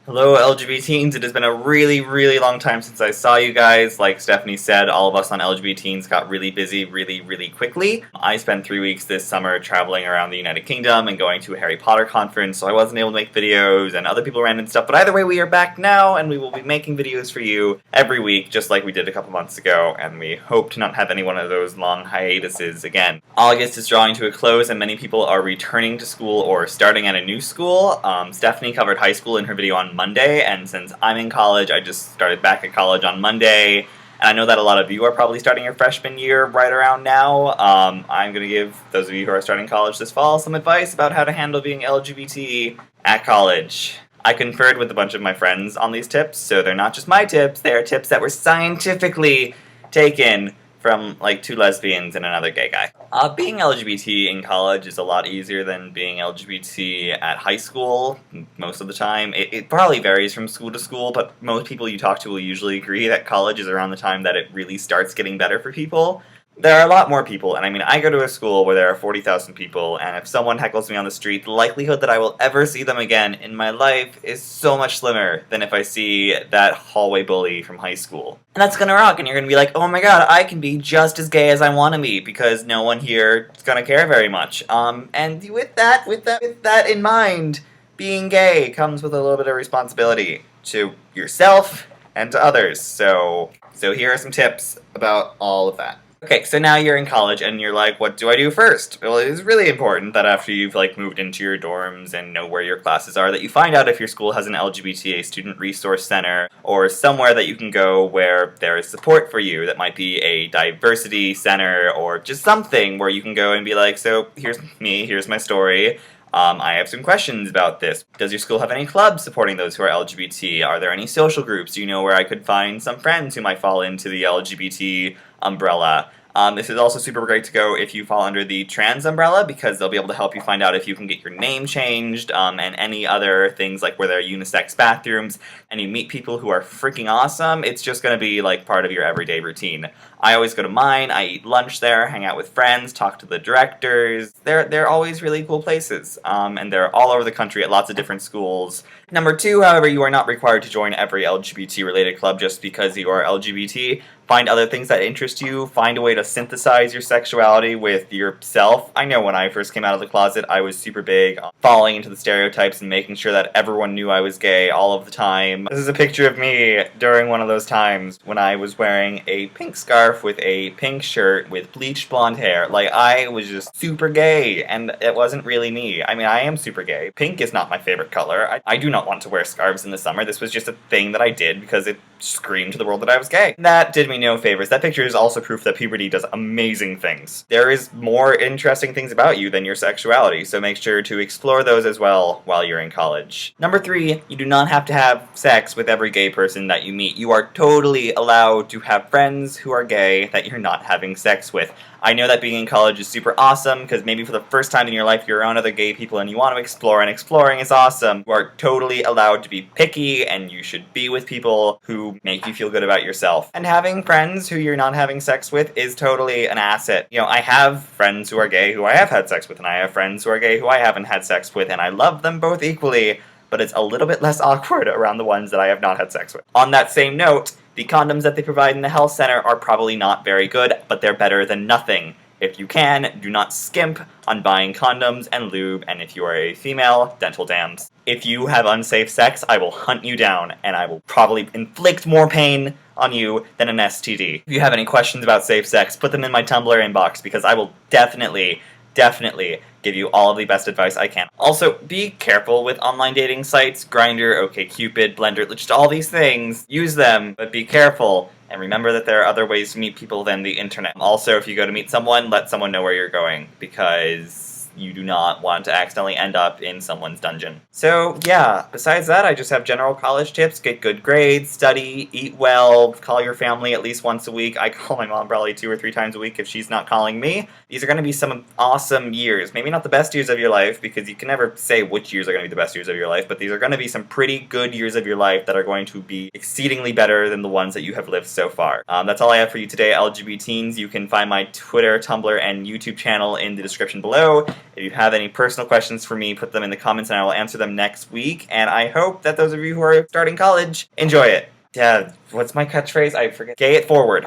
Hello, LGBT teens. It has been a really long time since I saw you guys. Like Stephanie said, all of us on LGBT teens got really busy really quickly. I spent 3 weeks this summer traveling around the United Kingdom and going to a Harry Potter conference, so I wasn't able to make videos, and other people ran and stuff. But either way, we are back now, and we will be making videos for you every week, just like we did a couple months ago, and we hope to not have any one of those long hiatuses again. August is drawing to a close, and many people are returning to school or starting at a new school. Stephanie covered high school in her video on Monday, and since I'm in college, I just started back at college on Monday, and I know that a lot of you are probably starting your freshman year right around now. I'm going to give those of you who are starting college this fall some advice about how to handle being LGBT at college. I conferred with a bunch of my friends on these tips, so they're not just my tips, they are tips that were scientifically taken from like 2 lesbians and another gay guy. Being LGBT in college is a lot easier than being LGBT at high school most of the time. It probably varies from school to school, but most people you talk to will usually agree that college is around the time that it really starts getting better for people. There are a lot more people, and I mean, I go to a school where there are 40,000 people, and if someone heckles me on the street, the likelihood that I will ever see them again in my life is so much slimmer than if I see that hallway bully from high school. And that's gonna rock, and you're gonna be like, oh my god, I can be just as gay as I want to be, because no one here is gonna care very much. And with that in mind, being gay comes with a little bit of responsibility to yourself and to others. So here are some tips about all of that. Okay, so now you're in college and you're like, what do I do first? Well, it is really important that after you've like moved into your dorms and know where your classes are, that you find out if your school has an LGBTA student resource center or somewhere that you can go where there is support for you. That might be a diversity center or just something where you can go and be like, so here's me, here's my story. I have some questions about this. Does your school have any clubs supporting those who are LGBT? Are there any social groups? Do you know where I could find some friends who might fall into the LGBT umbrella? This is also super great to go if you fall under the trans umbrella, because they'll be able to help you find out if you can get your name changed, and any other things like where there are unisex bathrooms, and you meet people who are freaking awesome. It's just going to be like part of your everyday routine. I always go to mine, I eat lunch there, hang out with friends, talk to the directors. They're always really cool places, and they're all over the country at lots of different schools. Number 2, however, you are not required to join every LGBT-related club just because you are LGBT. Find other things that interest you, find a way to synthesize your sexuality with yourself. I know when I first came out of the closet, I was super big on falling into the stereotypes and making sure that everyone knew I was gay all of the time. This is a picture of me during one of those times when I was wearing a pink scarf with a pink shirt with bleached blonde hair. Like, I was just super gay, and it wasn't really me. I mean, I am super gay. Pink is not my favorite color. I do not want to wear scarves in the summer. This was just a thing that I did because it screamed to the world that I was gay. That did me no favors. That picture is also proof that puberty does amazing things. There is more interesting things about you than your sexuality, so make sure to explore those as well while you're in college. Number 3, you do not have to have sex with every gay person that you meet. You are totally allowed to have friends who are gay that you're not having sex with. I know that being in college is super awesome, because maybe for the first time in your life you're around other gay people and you want to explore, and exploring is awesome. You are totally allowed to be picky, and you should be with people who make you feel good about yourself. And having friends who you're not having sex with is totally an asset. You know, I have friends who are gay who I have had sex with, and I have friends who are gay who I haven't had sex with, and I love them both equally, but it's a little bit less awkward around the ones that I have not had sex with. On that same note, the condoms that they provide in the health center are probably not very good, but they're better than nothing. If you can, do not skimp on buying condoms and lube, and if you are a female, dental dams. If you have unsafe sex, I will hunt you down, and I will probably inflict more pain on you than an STD. If you have any questions about safe sex, put them in my Tumblr inbox, because I will definitely give you all of the best advice I can. Also, be careful with online dating sites, Grindr, OkCupid, Blender, just all these things. Use them, but be careful. And remember that there are other ways to meet people than the internet. Also, if you go to meet someone, let someone know where you're going, because you do not want to accidentally end up in someone's dungeon. So yeah, besides that, I just have general college tips. Get good grades, study, eat well, call your family at least once a week. I call my mom probably 2 or 3 times a week if she's not calling me. These are going to be some awesome years. Maybe not the best years of your life, because you can never say which years are going to be the best years of your life, but these are going to be some pretty good years of your life that are going to be exceedingly better than the ones that you have lived so far. That's all I have for you today, LGBT teens. You can find my Twitter, Tumblr, and YouTube channel in the description below. If you have any personal questions for me, put them in the comments and I will answer them next week. And I hope that those of you who are starting college enjoy it. Yeah, what's my catchphrase? I forget. Gay it forward.